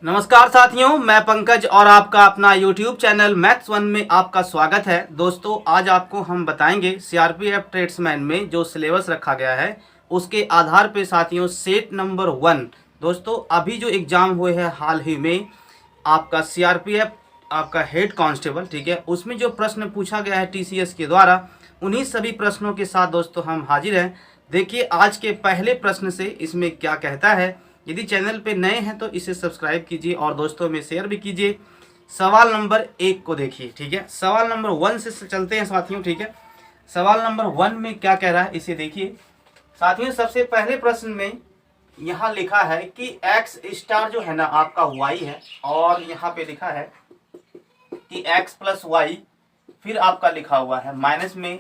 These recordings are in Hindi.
नमस्कार साथियों, मैं पंकज और आपका अपना YouTube चैनल मैथ्स वन में आपका स्वागत है। दोस्तों, आज आपको हम बताएंगे सीआरपीएफ ट्रेड्समैन में जो सिलेबस रखा गया है उसके आधार पे साथियों सेट नंबर 1। दोस्तों, अभी जो एग्ज़ाम हुए हैं हाल ही में आपका सीआरपीएफ आपका हेड कांस्टेबल, ठीक है, उसमें जो प्रश्न पूछा गया है टीसीएस के द्वारा, उन्हीं सभी प्रश्नों के साथ दोस्तों हम हाजिर हैं। देखिए आज के पहले प्रश्न से इसमें क्या कहता है। यदि चैनल पे नए हैं तो इसे सब्सक्राइब कीजिए और दोस्तों में शेयर भी कीजिए। सवाल नंबर 1 को देखिए, ठीक है। सवाल नंबर 1 से चलते हैं साथियों, ठीक है। सवाल नंबर 1 में क्या कह रहा है इसे देखिए साथियों। सबसे पहले प्रश्न में यहाँ लिखा है कि एक्स स्टार जो है ना आपका वाई है, और यहाँ पे लिखा है कि एक्स प्लस वाई, फिर आपका लिखा हुआ है माइनस में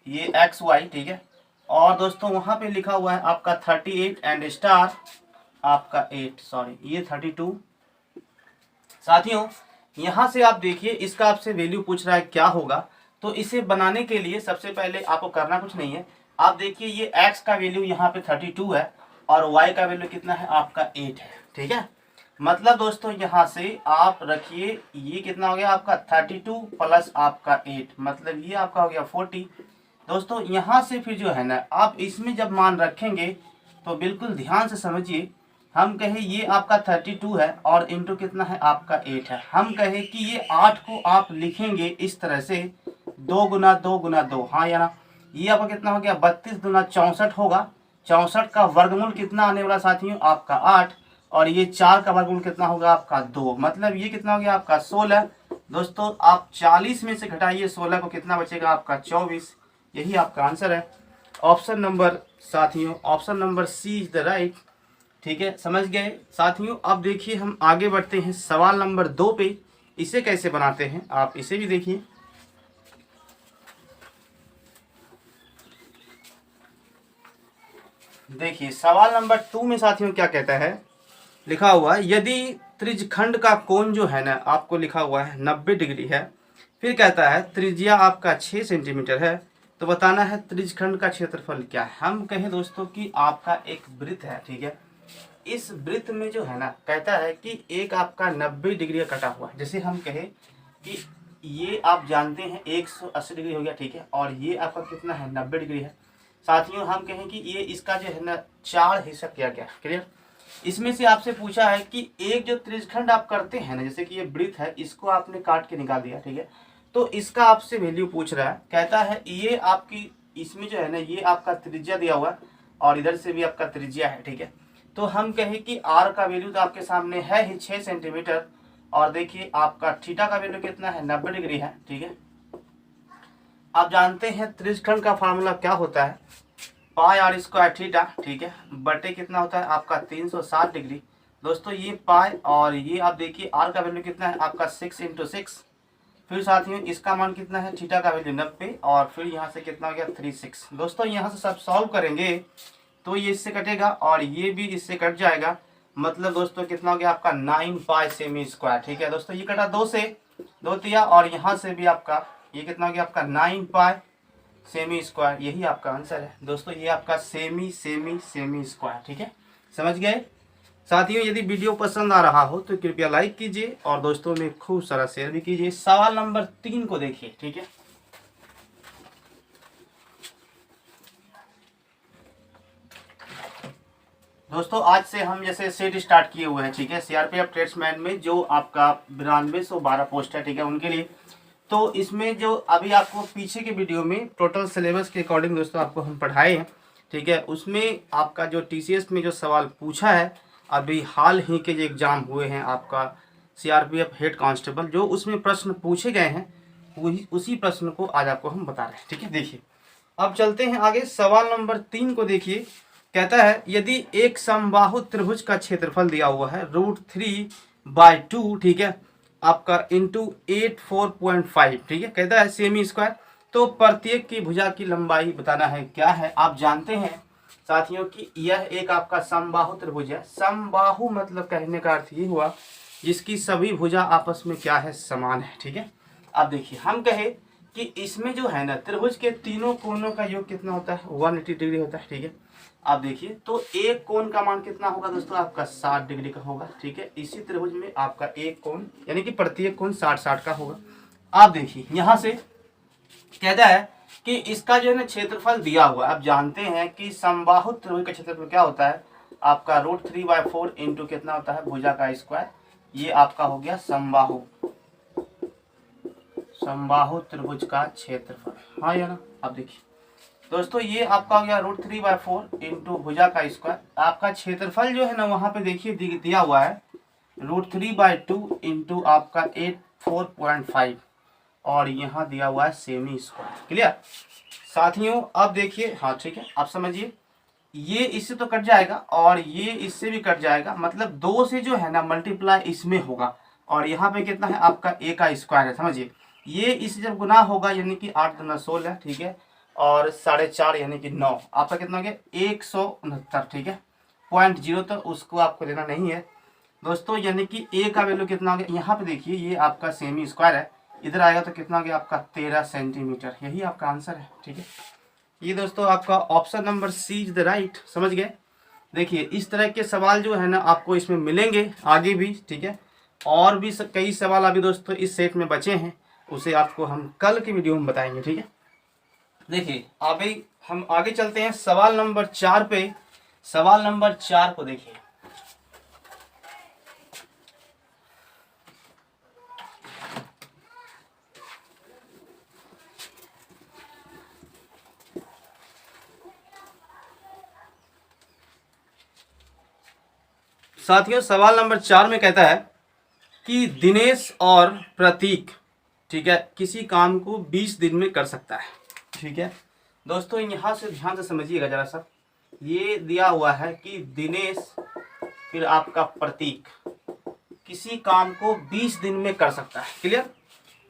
ये एक्स वाई, ठीक है। और दोस्तों वहाँ पे लिखा हुआ है आपका 38 एंड स्टार आपका 8, सॉरी ये 32। साथियों यहाँ से आप देखिए इसका आपसे वैल्यू पूछ रहा है क्या होगा। तो इसे बनाने के लिए सबसे पहले आपको करना कुछ नहीं है। आप देखिए ये x का वैल्यू यहाँ पे 32 है और y का वैल्यू कितना है आपका 8 है, ठीक है। मतलब दोस्तों यहाँ से आप रखिए ये कितना हो गया आपका 32 प्लस आपका 8, मतलब ये आपका हो गया 40। दोस्तों यहाँ से फिर जो है ना आप इसमें जब मान रखेंगे तो बिल्कुल ध्यान से समझिए। हम कहे ये आपका 32 है और इंटू कितना है आपका 8 है। हम कहे कि ये 8 को आप लिखेंगे इस तरह से 2 गुना 2 गुना 2, हाँ या ना। ये आपका कितना हो गया 32 दुना 64 होगा। 64 का वर्गमूल कितना आने वाला साथियों आपका 8, और ये 4 का वर्गमूल कितना होगा आपका 2, मतलब ये कितना हो गया आपका 16। दोस्तों आप 40 में से घटाइए 16 को, कितना बचेगा आपका 24। यही आपका आंसर है। ऑप्शन नंबर साथियों, option number C is the right, ठीक है। समझ गए साथियों। अब देखिए हम आगे बढ़ते हैं सवाल नंबर 2 पे। इसे कैसे बनाते हैं आप इसे भी देखिए। देखिए सवाल नंबर 2 में साथियों क्या कहता है, लिखा हुआ है यदि त्रिज्यखंड का कोण जो है ना आपको लिखा हुआ है 90 डिग्री है, फिर कहता है त्रिज्या आपका 6 सेंटीमीटर है, तो बताना है त्रिज्यखंड का क्षेत्रफल क्या है। हम कहें दोस्तों कि आपका एक वृत्त है, ठीक है। इस वृत्त में जो है ना कहता है कि एक आपका 90 डिग्री कटा हुआ है। जैसे हम कहें कि ये आप जानते हैं 180 डिग्री हो गया, ठीक है, और ये आपका कितना है 90 डिग्री है। साथियों हम कहें कि ये इसका जो है ना 4 हिस्सा किया गया, क्लियर। इसमें से आपसे पूछा है कि एक जो त्रिज्यखंड आप करते हैं ना, जैसे कि ये वृत्त है, इसको आपने काट के निकाल दिया, ठीक है। तो इसका आपसे वैल्यू पूछ रहा है, कहता है ये आपकी इसमें जो है ना ये आपका त्रिज्या दिया हुआ और इधर से भी आपका त्रिज्या है, ठीक है। तो हम कहें कि r का वैल्यू तो आपके सामने है ही 6 सेंटीमीटर, और देखिए आपका थीटा का वैल्यू कितना है 90 डिग्री है, ठीक है। आप जानते हैं त्रिज्यखंड का फार्मूला क्या होता है, पाई आर स्क्वायर थीटा, ठीक है, बटे कितना होता है आपका 360 डिग्री। दोस्तों ये पाई और ये आप देखिए r का वैल्यू कितना है आपका 6 इंटू 6, फिर साथियों इसका मान कितना है थीटा का वैल्यू 90, और फिर यहाँ से कितना हो गया 36। दोस्तों यहाँ से सब सॉल्व करेंगे तो ये इससे कटेगा और ये भी इससे कट जाएगा, मतलब दोस्तों कितना हो गया आपका 9 पाई सेमी स्क्वायर, ठीक है। दोस्तों ये कटा 2 से 2 तिया, और यहाँ से भी आपका ये कितना हो गया आपका 9 पाई सेमी स्क्वायर, यही आपका आंसर है। दोस्तों ये आपका सेमी स्क्वायर, ठीक है। समझ गए साथियों। यदि वीडियो पसंद आ रहा हो तो कृपया लाइक कीजिए और दोस्तों में खूब सारा शेयर भी कीजिए। सवाल नंबर 3 को देखिए, ठीक है। दोस्तों आज से हम जैसे सेट स्टार्ट किए हुए हैं, ठीक है, सीआरपीएफ ट्रेड्समैन में जो आपका 9212 पोस्ट है, ठीक है, उनके लिए। तो इसमें जो अभी आपको पीछे के वीडियो में टोटल सिलेबस के अकॉर्डिंग दोस्तों आपको हम पढ़ाए हैं, ठीक है, उसमें आपका जो टीसीएस में जो सवाल पूछा है अभी हाल ही के जो एग्ज़ाम हुए हैं आपका सीआरपीएफ हेड कांस्टेबल, जो उसमें प्रश्न पूछे गए हैं वही उसी प्रश्न को आज आपको हम बता रहे हैं, ठीक है। देखिए अब चलते हैं आगे। सवाल नंबर 3 को देखिए, कहता है यदि एक समबाहु त्रिभुज का क्षेत्रफल दिया हुआ है √3/2, ठीक है, आपका इंटू 84.5, ठीक है, कहता है सेमी स्क्वायर, तो प्रत्येक की भुजा की लंबाई बताना है क्या है। आप जानते हैं साथियों कि यह एक आपका समबाहु त्रिभुज है। समबाहु मतलब कहने का अर्थ ये हुआ जिसकी सभी भुजा आपस में क्या है समान है, ठीक है। अब देखिए हम कहे कि इसमें जो है ना त्रिभुज के तीनों कोनों का योग कितना होता है 180 डिग्री होता है, ठीक है। आप देखिए तो एक कोण का मान कितना होगा दोस्तों, आपका 60 डिग्री का होगा। ठीक है, इसी त्रिभुज में आपका एक कोण यानी कि प्रत्येक कोण 60-60 का होगा। आप देखिए यहाँ से कहता है कि इसका जो है ना क्षेत्रफल दिया हुआ है। आप जानते हैं कि समबाहु त्रिभुज का क्षेत्रफल क्या होता है, आपका √3/4 इंटू कितना होता है, भुजा का स्क्वायर। ये आपका हो गया समबाहु त्रिभुज का क्षेत्रफल, हाँ या ना। आप देखिए दोस्तों ये आपका हो गया √3/4 इंटू भुजा का स्क्वायर। आपका क्षेत्रफल जो है ना वहां पे देखिए दिया हुआ है √3/2 इंटू आपका 84.5 और यहाँ दिया हुआ है सेमी स्क्वायर। क्लियर साथियों, अब देखिए, हाँ ठीक है, आप समझिए ये इससे तो कट जाएगा और ये इससे भी कट जाएगा, मतलब 2 से जो है ना मल्टीप्लाई इसमें होगा और यहाँ पे कितना है आपका a का स्क्वायर है। समझिए ये इससे जब गुना होगा यानी कि 8 दूना 16, ठीक है, और 4.5 यानी कि 9, आपका कितना हो गया 169। ठीक है, 0.0 तो उसको आपको लेना नहीं है दोस्तों, यानी कि a का वैल्यू कितना हो गया, यहाँ पे देखिए ये आपका सेमी स्क्वायर है, इधर आएगा तो कितना हो गया आपका 13 सेंटीमीटर। यही आपका आंसर है। ठीक है, ये दोस्तों आपका option number C is the right. समझ गए। देखिए इस तरह के सवाल जो है ना आपको इसमें मिलेंगे आगे भी। ठीक है, और भी कई सवाल अभी दोस्तों इस सेट में बचे हैं, उसे आपको हम कल की वीडियो में बताएंगे। ठीक है, देखिए अभी हम आगे चलते हैं सवाल नंबर 4 पे। सवाल नंबर 4 को देखिए, साथियों सवाल नंबर 4 में कहता है कि दिनेश और प्रतीक, ठीक है, किसी काम को 20 दिन में कर सकता है। ठीक है दोस्तों, यहाँ से ध्यान से समझिएगा जरा सा। ये दिया हुआ है कि दिनेश फिर आपका प्रतीक किसी काम को 20 दिन में कर सकता है। क्लियर।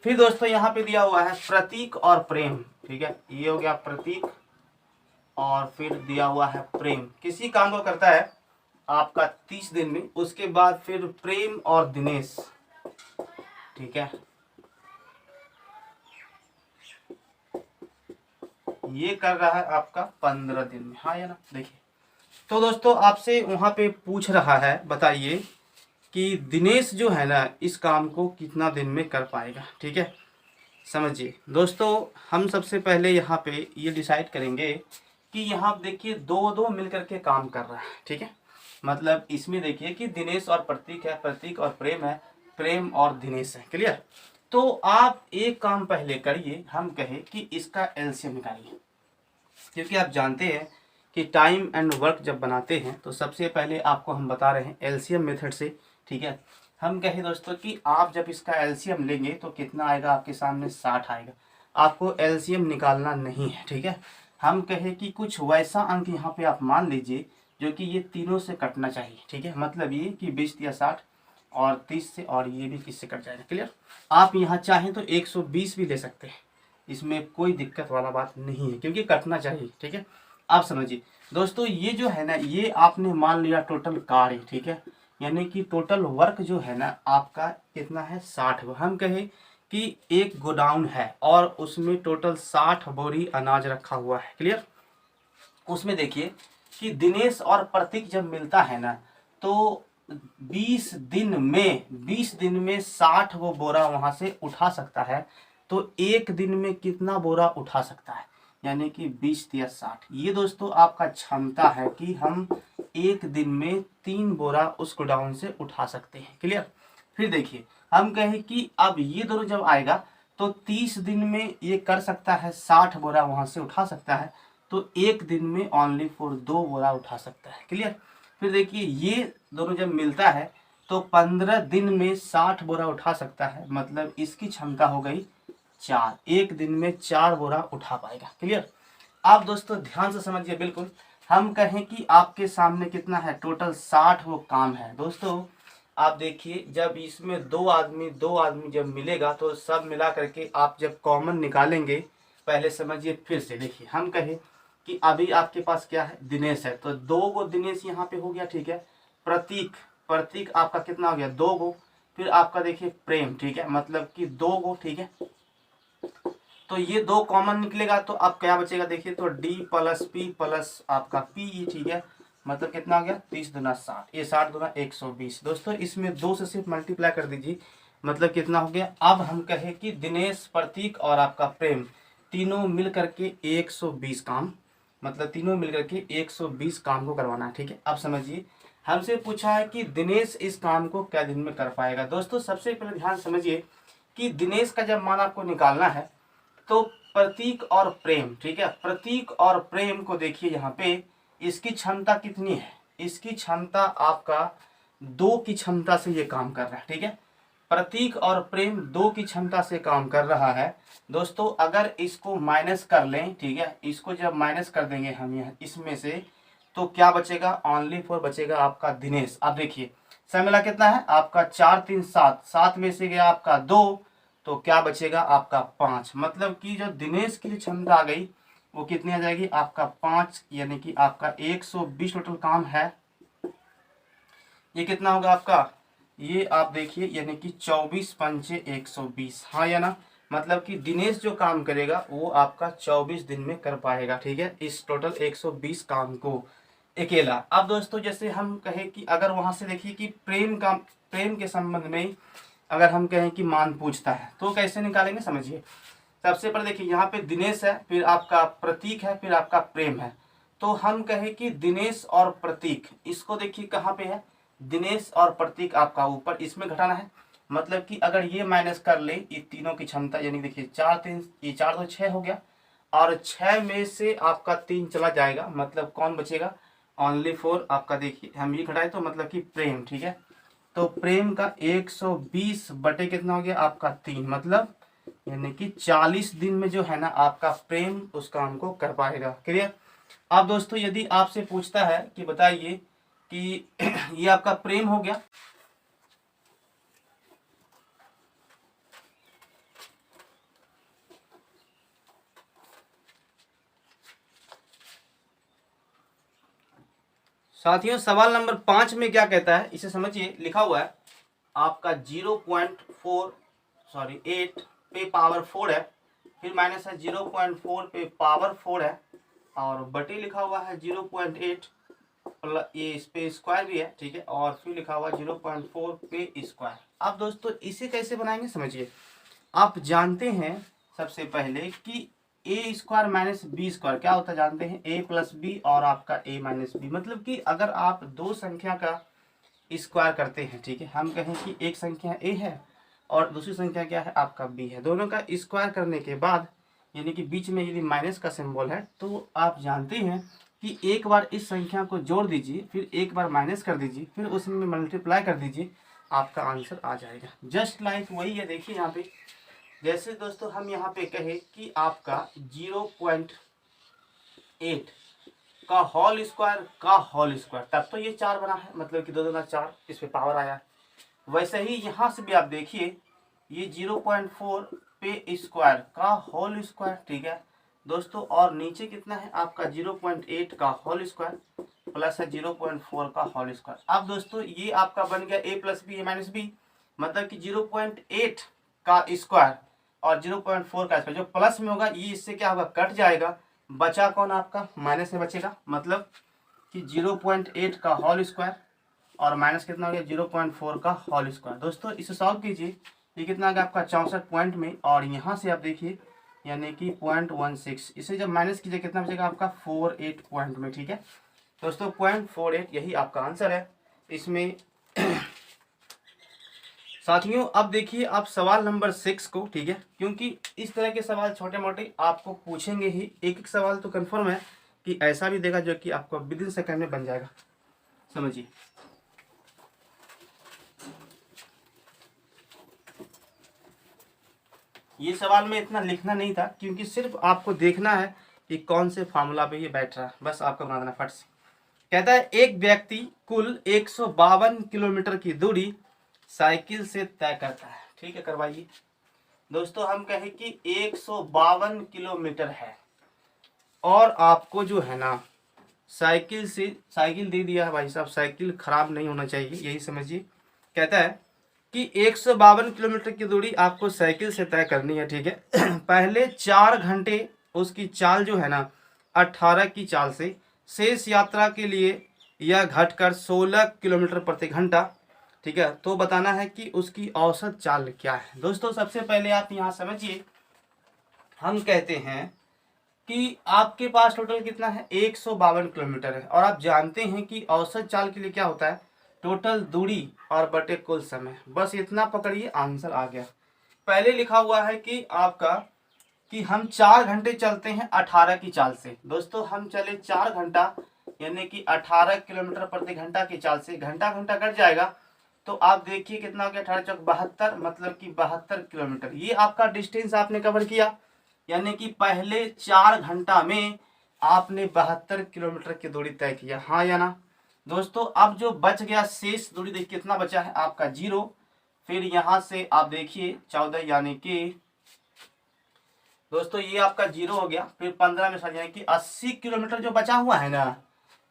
फिर दोस्तों यहाँ पे दिया हुआ है प्रतीक और प्रेम। ठीक है, ये हो गया प्रतीक और फिर दिया हुआ है प्रेम, किसी काम को करता है आपका 30 दिन में। उसके बाद फिर प्रेम और दिनेश, ठीक है, ये कर रहा है आपका 15 दिन में, हाँ या ना। देखिए तो दोस्तों आपसे वहां पे पूछ रहा है, बताइए कि दिनेश जो है ना इस काम को कितना दिन में कर पाएगा। ठीक है, समझिए दोस्तों, हम सबसे पहले यहाँ पे ये डिसाइड करेंगे कि यहाँ देखिए दो दो मिलकर के काम कर रहा है। ठीक है, मतलब इसमें देखिए कि दिनेश और प्रतीक है, प्रतीक और प्रेम है, प्रेम और दिनेश है। क्लियर। तो आप एक काम पहले करिए, हम कहे कि इसका एलसीएम निकालिए, क्योंकि आप जानते हैं कि टाइम एंड वर्क जब बनाते हैं तो सबसे पहले आपको हम बता रहे हैं एलसीएम मेथड से। ठीक है, हम कहे दोस्तों कि आप जब इसका एलसीएम लेंगे तो कितना आएगा आपके सामने 60 आएगा। आपको एलसीएम निकालना नहीं है। ठीक है, हम कहे कि कुछ वैसा अंक यहाँ पे आप मान लीजिए जो कि ये तीनों से कटना चाहिए। ठीक है, मतलब ये कि 20 या 60 और 30 से, और ये भी किससे कट जाएगा। क्लियर। आप यहाँ चाहें तो 120 भी ले सकते हैं, इसमें कोई दिक्कत वाला बात नहीं है, क्योंकि कटना चाहिए। ठीक है, आप समझिए दोस्तों, ये जो है ना ये आपने मान लिया टोटल कार्य। ठीक है, यानी कि टोटल वर्क जो है ना आपका कितना है 60। हम कहे कि एक गोडाउन है और उसमें टोटल 60 बोरी अनाज रखा हुआ है। क्लियर। उसमें देखिए कि दिनेश और प्रतीक जब मिलता है ना तो 20 दिन में 60 वो बोरा वहां से उठा सकता है। तो एक दिन में कितना बोरा उठा सकता है, यानी कि 20 या 60। ये दोस्तों आपका क्षमता है कि हम एक दिन में 3 बोरा उस गोडाउन से उठा सकते हैं। क्लियर। फिर देखिए हम कहें कि अब ये दोनों जब आएगा तो 30 दिन में ये कर सकता है, 60 बोरा वहां से उठा सकता है, तो एक दिन में ओनली फॉर 2 बोरा उठा सकता है। क्लियर। फिर देखिए ये दोनों जब मिलता है तो 15 दिन में 60 बोरा उठा सकता है, मतलब इसकी क्षमता हो गई 4, एक दिन में 4 बोरा उठा पाएगा। क्लियर। आप दोस्तों ध्यान से समझिए बिल्कुल। हम कहें कि आपके सामने कितना है, टोटल 60 वो काम है। दोस्तों आप देखिए जब इसमें दो आदमी जब मिलेगा तो सब मिला करके आप जब कॉमन निकालेंगे, पहले समझिए फिर से देखिए, हम कहें कि अभी आपके पास क्या है, दिनेश है, तो 2 गो दिनेश यहाँ पे हो गया। ठीक है, प्रतीक आपका कितना हो गया 2 गो, फिर आपका देखिए प्रेम, ठीक है, मतलब कि 2 गो। ठीक है, तो ये 2 कॉमन निकलेगा तो अब क्या बचेगा देखिए, तो d प्लस p प्लस आपका p, ठीक है, मतलब कितना हो गया 30 दूना 60, ये 60 दूना 120। दोस्तों इसमें 2 से सिर्फ मल्टीप्लाई कर दीजिए, मतलब कितना हो गया। अब हम कहें कि दिनेश, प्रतीक और आपका प्रेम तीनों मिल करके 120 काम, मतलब तीनों मिल करके 120 काम को करवाना है, ठीक है। अब समझिए, हमसे पूछा है कि दिनेश इस काम को क्या दिन में कर पाएगा। दोस्तों सबसे पहले ध्यान समझिए कि दिनेश का जब मान आपको निकालना है तो प्रतीक और प्रेम, ठीक है, प्रतीक और प्रेम को देखिए यहाँ पे, इसकी क्षमता कितनी है, इसकी क्षमता आपका 2 की क्षमता से ये काम कर रहा है, ठीक है। प्रतीक और प्रेम 2 की क्षमता से काम कर रहा है। दोस्तों अगर इसको माइनस कर लें, ठीक है, इसको जब माइनस कर देंगे हम यहाँ इसमें से, तो क्या बचेगा, ओनली 4 बचेगा आपका दिनेश। अब देखिए समय मिला कितना है आपका 4 3 7, 7 में से गया आपका 2, तो क्या बचेगा आपका 5, मतलब कि जो दिनेश की क्षमता आ गई वो कितनी आ जाएगी आपका 5, यानी कि आपका 120 टोटल काम है। ये कितना होगा आपका, ये आप देखिए यानी कि 24 पंचे 120, हाँ या ना, मतलब कि दिनेश जो काम करेगा वो आपका 24 दिन में कर पाएगा, ठीक है, इस टोटल 120 काम को अकेला। अब दोस्तों जैसे हम कहें कि अगर वहां से देखिए कि प्रेम के संबंध में अगर हम कहें कि मान पूछता है तो कैसे निकालेंगे, समझिए। सबसे पहले देखिए यहाँ पे दिनेश है, फिर आपका प्रतीक है, फिर आपका प्रेम है। तो हम कहें कि दिनेश और प्रतीक, इसको देखिए कहाँ पे है, दिनेश और प्रतीक आपका ऊपर, इसमें घटाना है, मतलब कि अगर ये माइनस कर ले ये तीनों की क्षमता, यानी देखिए 4 3, ये 4 तो 6 हो गया, और 6 में से आपका 3 चला जाएगा, मतलब कौन बचेगा, ओनली 4 आपका। देखिए हम ये घटाए तो मतलब कि प्रेम, ठीक है, तो प्रेम का 120 बटे कितना हो गया आपका 3, मतलब यानी कि 40 दिन में जो है ना आपका प्रेम उस काम को कर पाएगा। क्लियर। अब दोस्तों यदि आपसे पूछता है कि बताइए कि ये आपका प्रेम हो गया, साथियों सवाल नंबर 5 में क्या कहता है इसे समझिए। लिखा हुआ है आपका 8 पे पावर 4 है, फिर माइनस है 0.4 पे पावर 4 है, और बटे लिखा हुआ है 0.8 प्लस ये इस पे स्क्वायर भी है, ठीक है, और फिर लिखा हुआ 0.4 पे स्क्वायर। अब दोस्तों इसे कैसे बनाएंगे समझिए। आप जानते हैं सबसे पहले कि ए स्क्वायर माइनस बी स्क्वायर क्या होता है, जानते हैं, ए प्लस बी और आपका ए माइनस बी, मतलब कि अगर आप दो संख्या का स्क्वायर करते हैं, ठीक है, हम कहें कि एक संख्या ए है और दूसरी संख्या क्या है आपका बी है, दोनों का स्क्वायर करने के बाद यानी कि बीच में यदि माइनस का सिंबल है तो आप जानते हैं कि एक बार इस संख्या को जोड़ दीजिए, फिर एक बार माइनस कर दीजिए, फिर उसमें मल्टीप्लाई कर दीजिए, आपका आंसर आ जाएगा। जस्ट लाइक वही है, देखिए यहाँ पे जैसे दोस्तों हम यहाँ पे कहे कि आपका 0.8 का होल स्क्वायर तब तो ये 4 बना है, मतलब कि 2 दूना 4, इस पे पावर आया है। वैसे ही यहाँ से भी आप देखिए ये 0.4 पे स्क्वायर का होल स्क्वायर, ठीक है दोस्तों, और नीचे कितना है आपका 0.8 का होल स्क्वायर प्लस है 0.4 का होल स्क्वायर। अब दोस्तों ये आपका बन गया a plus b a minus b, मतलब कि 0.8 का स्क्वायर और 0.4 का स्क्वायर, जो प्लस में होगा ये इससे क्या होगा कट जाएगा, बचा कौन आपका माइनस में बचेगा, मतलब कि 0.8 का होल स्क्वायर और माइनस कितना हो गया 0.4 का होल स्क्वायर। दोस्तों इसे सॉल्व कीजिए, ये कितना आ गया आपका 64 पॉइंट में, और यहाँ से आप देखिए यानी कि 0.16, इसे जब माइनस कीजिए कितना बचेगा आपका 48 पॉइंट में, ठीक है दोस्तों 0.48 यही आपका आंसर है इसमें। साथियों अब देखिए आप सवाल नंबर 6 को, ठीक है, क्योंकि इस तरह के सवाल छोटे मोटे आपको पूछेंगे ही, एक एक सवाल तो कंफर्म है कि ऐसा भी देगा जो कि आपको विद इन सेकंड में बन जाएगा। समझिए ये सवाल में इतना लिखना नहीं था क्योंकि सिर्फ आपको देखना है कि कौन से फार्मूला पे ये बैठ रहा है, बस आपको बना देना फट से। कहता है एक व्यक्ति कुल 152 किलोमीटर की दूरी साइकिल से तय करता है, ठीक है, करवाइए। दोस्तों हम कहें कि 152 किलोमीटर है और आपको जो है ना साइकिल दे दिया है, भाई साहब साइकिल खराब नहीं होना चाहिए, यही समझिए। कहता है कि 152 किलोमीटर की दूरी आपको साइकिल से तय करनी है, ठीक है। पहले 4 घंटे उसकी चाल जो है ना 18 की चाल से, शेष यात्रा के लिए यह घटकर 16 किलोमीटर प्रति घंटा, ठीक है। तो बताना है कि उसकी औसत चाल क्या है। दोस्तों सबसे पहले आप यहाँ समझिए, हम कहते हैं कि आपके पास टोटल कितना है 152 किलोमीटर है, और आप जानते हैं कि औसत चाल के लिए क्या होता है, टोटल दूरी और बटे कुल समय। बस इतना पकड़िए, आंसर आ गया। पहले लिखा हुआ है कि आपका कि हम 4 घंटे चलते हैं 18 की चाल से। दोस्तों हम चले 4 घंटा यानी कि 18 किलोमीटर प्रति घंटा की चाल से, घंटा घंटा कट जाएगा तो आप देखिए कितना हो गया, 18 चौक 72, मतलब कि 72 किलोमीटर। ये आपका डिस्टेंस आपने कवर किया, यानी कि पहले 4 घंटा में आपने 72 किलोमीटर की दूरी तय किया, हाँ या ना। दोस्तों अब जो बच गया शेष दूरी देखिए कितना बचा है आपका 0। फिर यहाँ से आप देखिए 14 यानी कि दोस्तों ये आपका 0 हो गया। फिर 15 में सर यानी कि 80 किलोमीटर जो बचा हुआ है ना,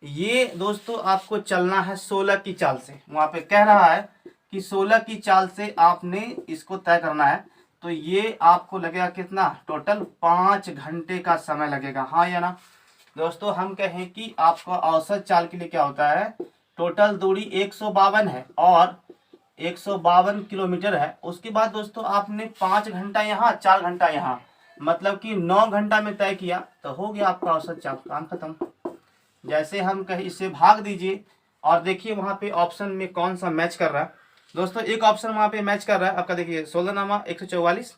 ये दोस्तों आपको चलना है 16 की चाल से। वहां पे कह रहा है कि 16 की चाल से आपने इसको तय करना है, तो ये आपको लगेगा कितना, टोटल 5 घंटे का समय लगेगा, हाँ या ना। दोस्तों हम कहें कि आपका औसत चाल के लिए क्या होता है, टोटल दूरी 152 है और 152 किलोमीटर है। उसके बाद दोस्तों आपने 5 घंटा यहाँ 4 घंटा यहाँ, मतलब कि 9 घंटा में तय किया, तो हो गया आपका औसत चाल, काम खत्म। जैसे हम कहीं इससे भाग दीजिए और देखिए वहां पे ऑप्शन में कौन सा मैच कर रहा है। दोस्तों एक ऑप्शन वहां पे मैच कर रहा है आपका, देखिए 16 नामा 144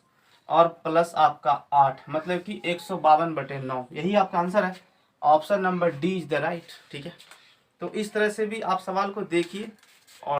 और प्लस आपका 8, मतलब कि 152/9, यही आपका आंसर है। Option number D is the right, ठीक है। तो इस तरह से भी आप सवाल को देखिए